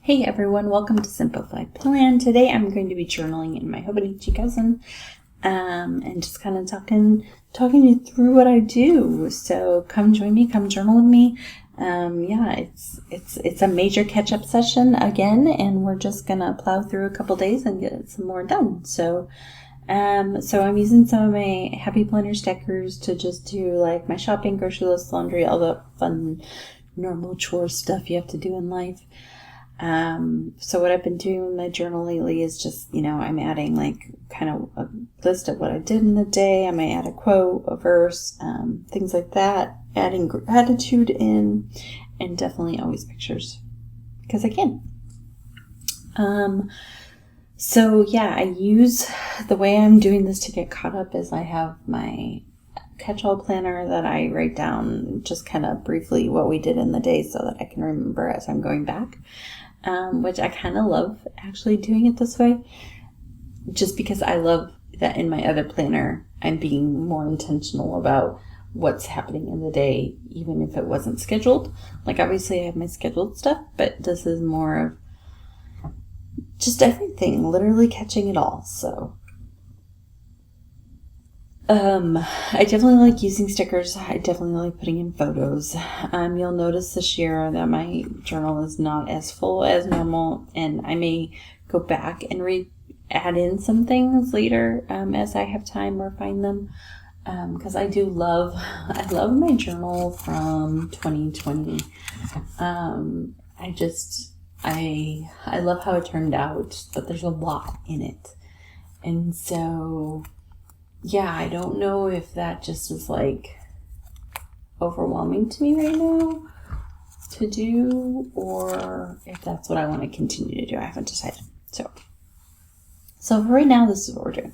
Hey everyone, welcome to Simplified Plan. Today I'm going to be journaling in my Hobonichi cousin and just kind of talking you through what I do. So come join me, come journal with me. It's a major catch-up session again, and we're just gonna plow through a couple days and get some more done. So I'm using some of my Happy Planner stickers to just do like my shopping, grocery list, laundry, all the fun normal chore stuff you have to do in life. So what I've been doing with my journal lately is just, I'm adding like kind of a list of what I did in the day. I might add a quote, a verse, things like that, adding gratitude in, and definitely always pictures because I can. I use the way I'm doing this to get caught up is I have my catch-all planner that I write down just kind of briefly what we did in the day so that I can remember as I'm going back. Which I kind of love actually doing it this way, just because I love that in my other planner, I'm being more intentional about what's happening in the day, even if it wasn't scheduled. Like obviously I have my scheduled stuff, but this is more of just everything, literally catching it all. So I definitely like using stickers. I definitely like putting in photos. You'll notice this year that my journal is not as full as normal, and I may go back and add in some things later as I have time or find them. Because I love my journal from 2020. I love how it turned out, but there's a lot in it, and so. Yeah, I don't know if that just is like overwhelming to me right now to do, or if that's what I want to continue to do. I haven't decided. So for right now, this is what we're doing.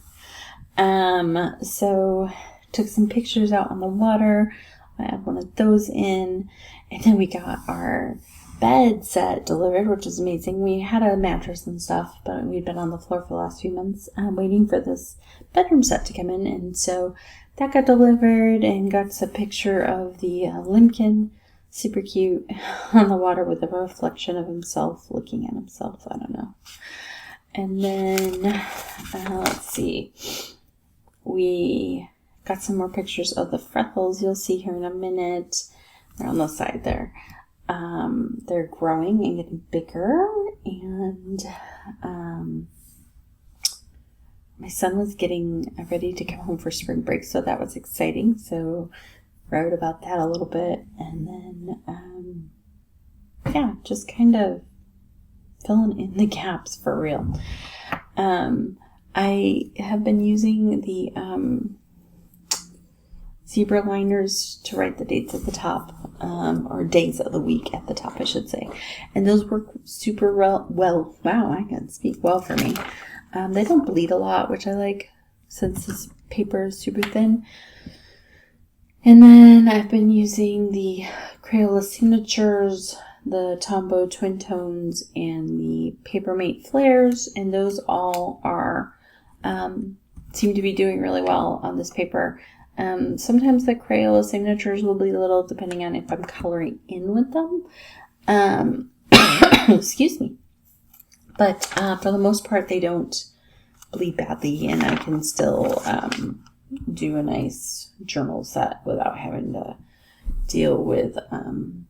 So took some pictures out on the water. I had one of those in, and then we got our bed set delivered, which is amazing. We had a mattress and stuff, but we'd been on the floor for the last few months waiting for this bedroom set to come in, and so that got delivered and got a picture of the Limkin, super cute, on the water with a reflection of himself looking at himself. I don't know. And then let's see, we got some more pictures of the freckles you'll see here in a minute. They're on the side there. They're growing and getting bigger, and my son was getting ready to come home for spring break, so that was exciting. So wrote about that a little bit, and then just kind of filling in the gaps for real. I have been using the zebra liners to write the dates at the top, or days of the week at the top, I should say. And those work super well. Wow, I can speak well for me. They don't bleed a lot, which I like since this paper is super thin. And then I've been using the Crayola Signatures, the Tombow Twin Tones, and the Papermate Flairs, and those all are seem to be doing really well on this paper. Sometimes the Crayola Signatures will bleed a little depending on if I'm coloring in with them. Excuse me. But for the most part, they don't bleed badly, and I can still do a nice journal set without having to deal with the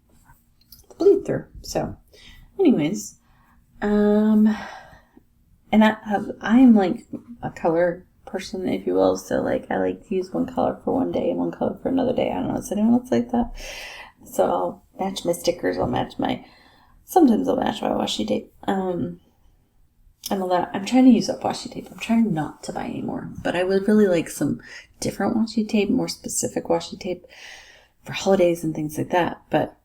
bleed through. So, anyways, and I'm like a color person, if you will, so like I like to use one color for one day and one color for another day. I don't know if anyone else like that. So I'll match my stickers, sometimes I'll match my washi tape, and all that. I'm trying to use up washi tape. I'm trying not to buy anymore, but I would really like some different washi tape, more specific washi tape for holidays and things like that, but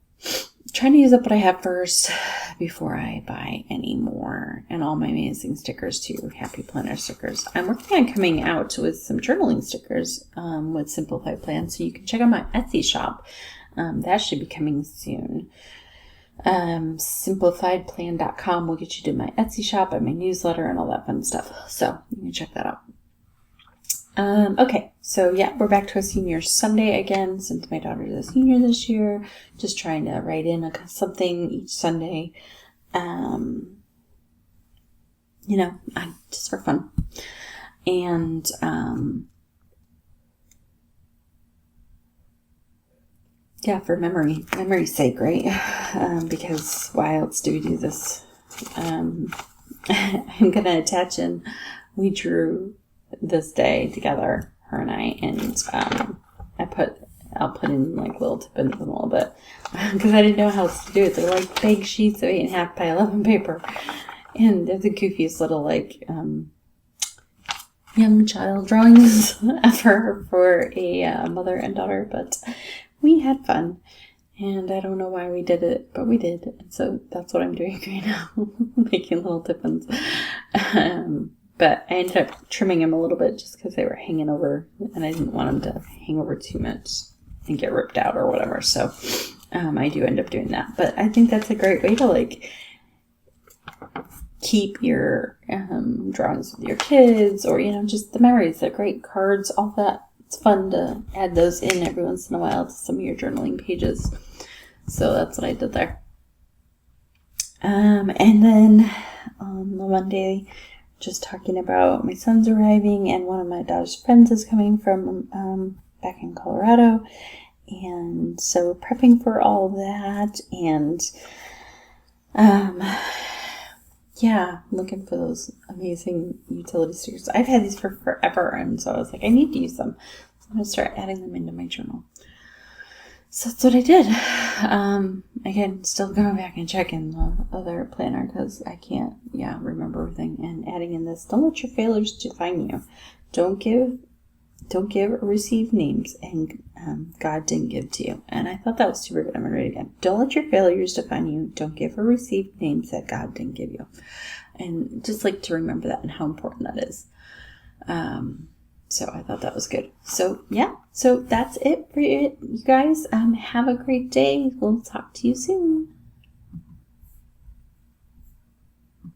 trying to use up what I have first before I buy any more, and all my amazing stickers too, Happy Planner stickers. I'm working on coming out with some journaling stickers with Simplified Plan, so you can check out my Etsy shop. That should be coming soon. Simplifiedplan.com will get you to my Etsy shop and my newsletter and all that fun stuff, so you can check that out. Okay, so yeah, we're back to a senior Sunday again, since my daughter's a senior this year. Just trying to write in something each Sunday. just for fun. And for memory's sake, right? Because why else do we do this? I'm gonna attach in. We drew this day together, her and I, and I'll put in like little tip-ins in a little bit because I didn't know how else to do it. They're like big sheets of 8.5 by 11 paper, and they're the goofiest little like young child drawings ever for a mother and daughter, but we had fun, and I don't know why we did it, but we did, and so that's what I'm doing right now, making little tip-ins. But I ended up trimming them a little bit just because they were hanging over, and I didn't want them to hang over too much and get ripped out or whatever, so I do end up doing that. But I think that's a great way to like keep your drawings with your kids, or just the memories. They're great cards, all that. It's fun to add those in every once in a while to some of your journaling pages. So that's what I did there. And then on the Monday, just talking about my son's arriving, and one of my daughter's friends is coming from back in Colorado. And so prepping for all of that, and looking for those amazing utility stickers. I've had these for forever, and so I was like, I need to use them. So I'm going to start adding them into my journal. So that's what I did. Again, still going back and checking the other planner because I can't, remember everything. And adding in this, don't let your failures define you. Don't give or receive names and God didn't give to you. And I thought that was super good. I'm going to read it again. Don't let your failures define you. Don't give or receive names that God didn't give you. And just like to remember that and how important that is. So I thought that was good. So so that's it for you guys. Have a great day. We'll talk to you soon.